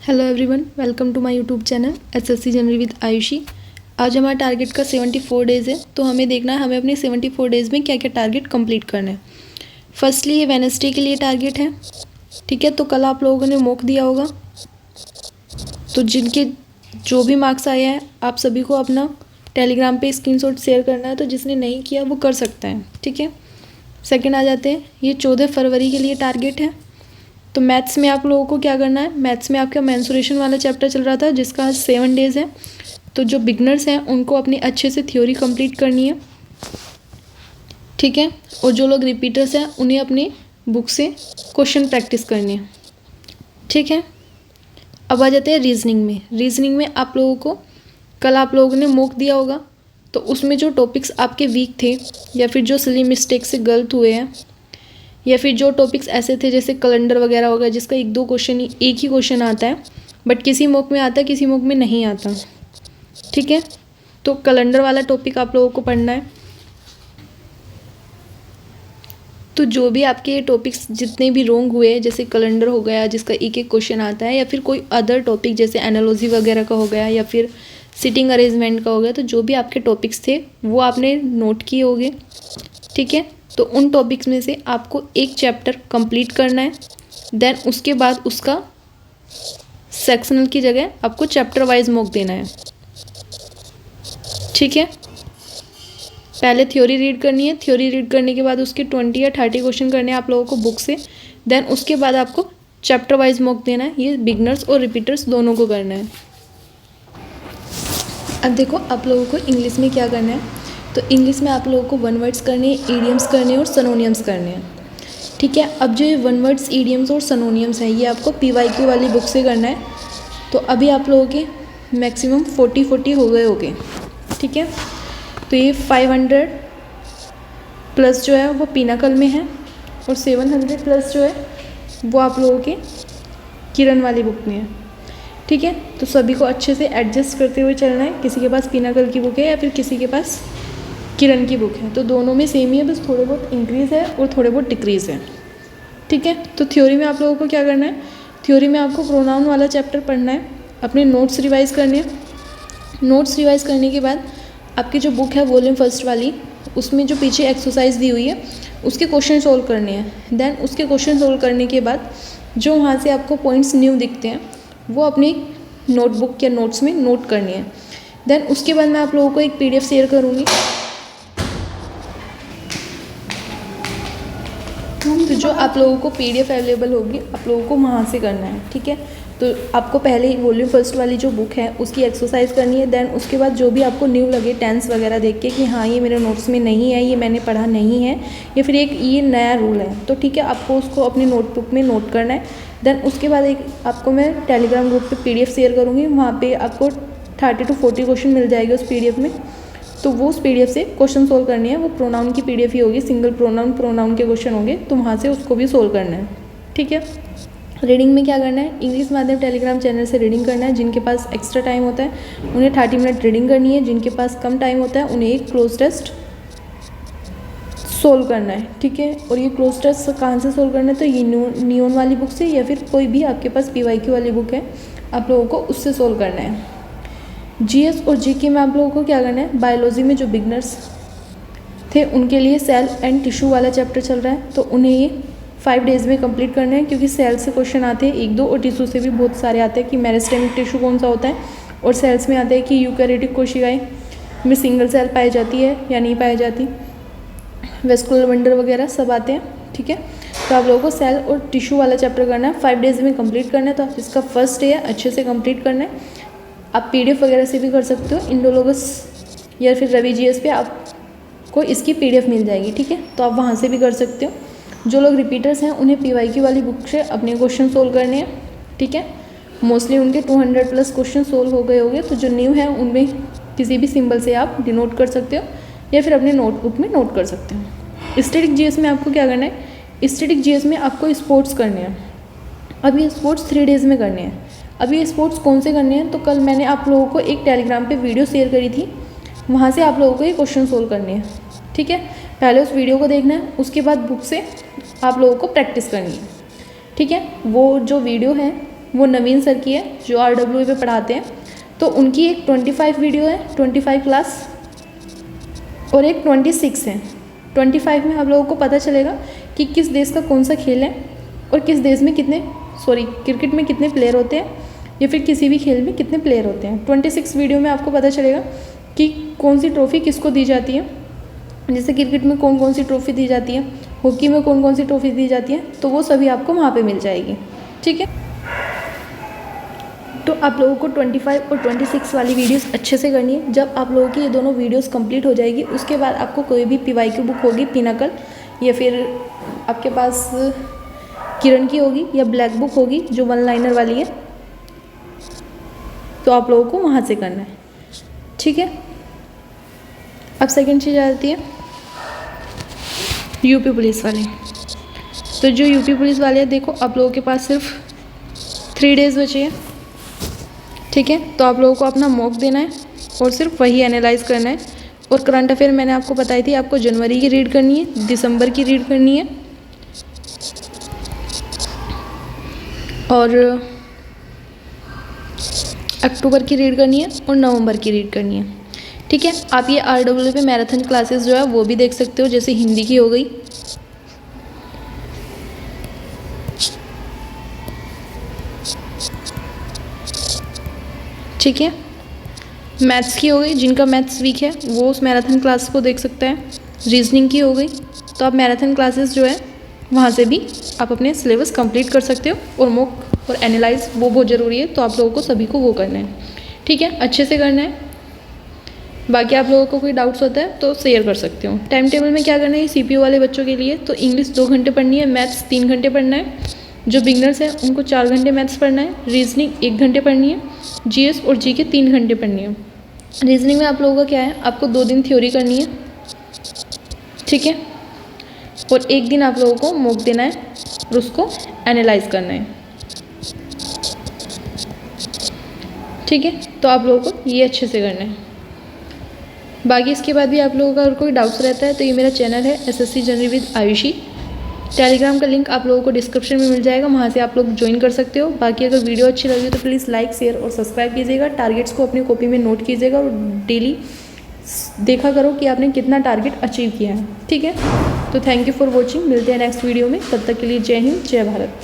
Hello everyone, welcome to my YouTube channel SSC general with Ayushi. आज हमारा target का 74 days है, तो हमें देखना है हमें अपने 74 डेज़ में क्या क्या टारगेट कंप्लीट करना है। फर्स्टली ये वेडनेसडे के लिए टारगेट है, ठीक है। तो कल आप लोगों ने मॉक दिया होगा, तो जिनके जो भी मार्क्स आए हैं आप सभी को अपना टेलीग्राम पे स्क्रीनशॉट शेयर करना है, तो जिसने नहीं किया वो कर सकता है, ठीक है। सेकेंड आ जाते हैं, ये 14 फरवरी के लिए टारगेट है। तो मैथ्स में आप लोगों को क्या करना है, मैथ्स में आपका मेंसुरेशन वाला चैप्टर चल रहा था जिसका आज 7 डेज़ है। तो जो बिगनर्स हैं उनको अपनी अच्छे से थ्योरी कंप्लीट करनी है, ठीक है। और जो लोग रिपीटर्स हैं उन्हें अपनी बुक से क्वेश्चन प्रैक्टिस करनी है, ठीक है। अब आ जाते हैं रीजनिंग में। रीजनिंग में आप लोगों को कल आप लोगों ने मॉक दिया होगा, तो उसमें जो टॉपिक्स आपके वीक थे या फिर जो सिली मिस्टेक से गलत हुए हैं या फिर जो टॉपिक्स ऐसे थे जैसे कैलेंडर वगैरह हो गया जिसका एक ही क्वेश्चन आता है, बट किसी मॉक में आता है किसी मॉक में नहीं आता, ठीक है। तो कैलेंडर वाला टॉपिक आप लोगों को पढ़ना है। तो जो भी आपके टॉपिक्स जितने भी रोंग हुए जैसे कैलेंडर हो गया जिसका एक क्वेश्चन आता है, या फिर कोई अदर टॉपिक जैसे एनालॉजी वगैरह का हो गया या फिर सिटिंग अरेंजमेंट का हो गया, तो जो भी आपके टॉपिक्स थे वो आपने नोट किए होंगे, ठीक है। तो उन टॉपिक्स में से आपको एक चैप्टर कंप्लीट करना है, देन उसके बाद उसका सेक्शनल की जगह आपको चैप्टर वाइज मॉक देना है, ठीक है। पहले थ्योरी रीड करनी है, थ्योरी रीड करने के बाद उसके 20 या 30 क्वेश्चन करने हैं आप लोगों को बुक से, देन उसके बाद आपको चैप्टर वाइज मॉक देना है। ये बिगनर्स और रिपीटर्स दोनों को करना है। अब देखो आप लोगों को इंग्लिश में क्या करना है। तो इंग्लिश में आप लोगों को वन वर्ड्स करने हैं, ईडियम्स करने हैं और सनोनियम्स करने हैं, ठीक है। अब जो ये वन वर्ड्स ईडियम्स और सनोनियम्स हैं ये आपको PYQ वाली बुक से करना है। तो अभी आप लोगों के मैक्सिमम 40 हो गए होंगे, ठीक है। तो ये 500 प्लस जो है वो पिनाकल में है और 700 प्लस जो है वो आप लोगों के किरण वाली बुक में है, ठीक है। तो सभी को अच्छे से एडजस्ट करते हुए चलना है। किसी के पास पिनाकल की बुक है या फिर किसी के पास किरण की बुक है, तो दोनों में सेम ही है, बस थोड़े बहुत इंक्रीज़ है और थोड़े बहुत डिक्रीज़ है, ठीक है। तो थ्योरी में आप लोगों को क्या करना है, थ्योरी में आपको प्रोनाउन वाला चैप्टर पढ़ना है, अपने नोट्स रिवाइज़ करने हैं। नोट्स रिवाइज़ करने के बाद आपकी जो बुक है वॉल्यूम फर्स्ट वाली, उसमें जो पीछे एक्सरसाइज दी हुई है उसके क्वेश्चन सोल्व करने हैं। देन उसके क्वेश्चन सोल्व करने के बाद जो वहाँ से आपको पॉइंट्स न्यू दिखते हैं वो अपनी नोटबुक या नोट्स में नोट करनी है। देन उसके बाद मैं आप लोगों को एक PDF शेयर करूँगी, तो जो आप लोगों को PDF अवेलेबल होगी आप लोगों को वहाँ से करना है, ठीक है। तो आपको पहले ही वॉल्यूम फर्स्ट वाली जो बुक है उसकी एक्सरसाइज करनी है। देन उसके बाद जो भी आपको न्यू लगे टेंस वगैरह देख के कि हाँ ये मेरे नोट्स में नहीं है, ये मैंने पढ़ा नहीं है, या फिर एक ये नया रूल है, तो ठीक है आपको उसको अपनी नोटबुक में नोट करना है। देन उसके बाद एक आपको मैं टेलीग्राम ग्रुप पर PDF शेयर करूँगी, वहाँ पर आपको 30 to 40 क्वेश्चन मिल जाएगा उस PDF में। तो वो उस PDF से क्वेश्चन सोल्व करनी है। वो प्रोनाउन की PDF ही होगी, सिंगल प्रोनाउन के क्वेश्चन होंगे, तो वहाँ से उसको भी सोल्व करना है, ठीक है। रीडिंग में क्या करना है, इंग्लिश माध्यम टेलीग्राम चैनल से रीडिंग करना है। जिनके पास एक्स्ट्रा टाइम होता है उन्हें 30 मिनट रीडिंग करनी है, जिनके पास कम टाइम होता है उन्हें एक क्लोज टेस्ट सोल्व करना है, ठीक है। और ये क्लोज टेस्ट कहाँ से सोल्व करना है, तो ये नियॉन वाली बुक से या फिर कोई भी आपके पास PYQ वाली बुक है आप लोगों को उससे सोल्व करना है। GS और GK में आप लोगों को क्या करना है, बायोलॉजी में जो बिगनर्स थे उनके लिए सेल एंड टिश्यू वाला चैप्टर चल रहा है, तो उन्हें ये 5 डेज़ में कंप्लीट करना है, क्योंकि सेल से क्वेश्चन आते हैं 1-2 और टिश्यू से भी बहुत सारे आते हैं कि मेरिस्टेमिक टिश्यू कौन सा होता है, और सेल्स में आते हैं कि यूकैरियोटिक कोशिकाएं में सिंगल सेल पाई जाती है या नहीं पाई जाती, वेस्कुलर वंडर वगैरह सब आते हैं, ठीक है। तो आप लोगों को सेल और टिश्यू वाला चैप्टर करना है, 5 डेज़ में कंप्लीट करना है। तो इसका फर्स्ट डे है, अच्छे से कंप्लीट करना है। आप PDF वगैरह से भी कर सकते हो, इंडोलॉगस या फिर रवि GS पे आपको इसकी PDF मिल जाएगी, ठीक है। तो आप वहाँ से भी कर सकते हो। जो लोग रिपीटर्स हैं उन्हें PYQ वाली बुक से अपने क्वेश्चन सोल्व करने हैं, ठीक है। मोस्टली उनके 200 प्लस क्वेश्चन सोल्व हो गए होंगे, तो जो न्यू है उनमें किसी भी सिंबल से आप डिनोट कर सकते हो या फिर अपने नोटबुक में नोट कर सकते हो। स्टैटिक GS में आपको क्या करना है, स्टैटिक GS में आपको स्पोर्ट्स करने हैं। अब ये स्पोर्ट्स 3 डेज़ में करने हैं। अब ये स्पोर्ट्स कौन से करने हैं, तो कल मैंने आप लोगों को एक टेलीग्राम पे वीडियो शेयर करी थी, वहाँ से आप लोगों को ये क्वेश्चन सोल्व करने हैं, ठीक है। पहले उस वीडियो को देखना है, उसके बाद बुक से आप लोगों को प्रैक्टिस करनी है, ठीक है। वो जो वीडियो है वो नवीन सर की है जो RWA पे पढ़ाते हैं। तो उनकी एक 25 वीडियो है, 25 क्लास, और एक 26 है। 25 में आप लोगों को पता चलेगा कि किस देश का कौन सा खेल है और किस देश में क्रिकेट में कितने प्लेयर होते हैं या फिर किसी भी खेल में कितने प्लेयर होते हैं। 26 वीडियो में आपको पता चलेगा कि कौन सी ट्रॉफ़ी किसको दी जाती है। जैसे क्रिकेट में कौन कौन सी ट्रॉफ़ी दी जाती है, हॉकी में कौन कौन सी ट्रॉफ़ी दी जाती है, तो वो सभी आपको वहाँ पे मिल जाएगी। ठीक है, तो आप लोगों को 25 और 26 वाली वीडियोस अच्छे से करनी है। जब आप लोगों की ये दोनों वीडियोस कंप्लीट हो जाएगी, उसके बाद आपको कोई भी PYQ बुक होगी, पिनाकल, या फिर आपके पास किरण की होगी या ब्लैक बुक होगी जो 1 लाइनर वाली है, तो आप लोगों को वहाँ से करना है। ठीक है, अब सेकंड चीज़ आ जाती है यूपी पुलिस वाले। तो जो यूपी पुलिस वाले हैं, देखो आप लोगों के पास सिर्फ 3 डेज़ बचे हैं। ठीक है, तो आप लोगों को अपना मॉक देना है और सिर्फ वही एनालाइज करना है। और करंट अफेयर मैंने आपको बताई थी, आपको जनवरी की रीड करनी है, दिसंबर की रीड करनी है और अक्टूबर की रीड करनी है और नवंबर की रीड करनी है। ठीक है, आप ये RWA पे मैराथन क्लासेस जो है वो भी देख सकते हो, जैसे हिंदी की हो गई, ठीक है, मैथ्स की हो गई, जिनका मैथ्स वीक है वो उस मैराथन क्लास को देख सकता है। रीजनिंग की हो गई, तो आप मैराथन क्लासेस जो है वहाँ से भी आप अपने सिलेबस कंप्लीट कर सकते हो। और मॉक और एनालाइज वो बहुत ज़रूरी है, तो आप लोगों को सभी को वो करना है। ठीक है, अच्छे से करना है। बाकी आप लोगों को कोई डाउट्स होता है तो शेयर कर सकते हो। टाइम टेबल में क्या करना है, CPU वाले बच्चों के लिए तो इंग्लिश 2 घंटे पढ़नी है, मैथ्स 3 घंटे पढ़ना है, जो बिगनर्स हैं उनको 4 घंटे मैथ्स पढ़ना है, रीजनिंग 1 घंटे पढ़नी है, GS और GK 3 घंटे पढ़नी है। रीजनिंग में आप लोगों का क्या है, आपको 2 दिन थ्योरी करनी है, ठीक है, और 1 दिन आप लोगों को मॉक देना है और उसको एनालाइज करना है। ठीक है, तो आप लोगों को ये अच्छे से करना है। बाकी इसके बाद भी आप लोगों का अगर कोई डाउट्स रहता है तो ये मेरा चैनल है SSC journey with Ayushi. Telegram का लिंक आप लोगों को डिस्क्रिप्शन में मिल जाएगा, वहाँ से आप लोग ज्वाइन कर सकते हो। बाकी अगर वीडियो अच्छी लगी तो प्लीज़ लाइक, शेयर और सब्सक्राइब कीजिएगा। टारगेट्स को अपनी कॉपी में नोट कीजिएगा और डेली देखा करो कि आपने कितना टारगेट अचीव किया है। ठीक है, तो थैंक यू फॉर वॉचिंग। मिलते हैं नेक्स्ट वीडियो में, तब तक के लिए जय हिंद, जय भारत।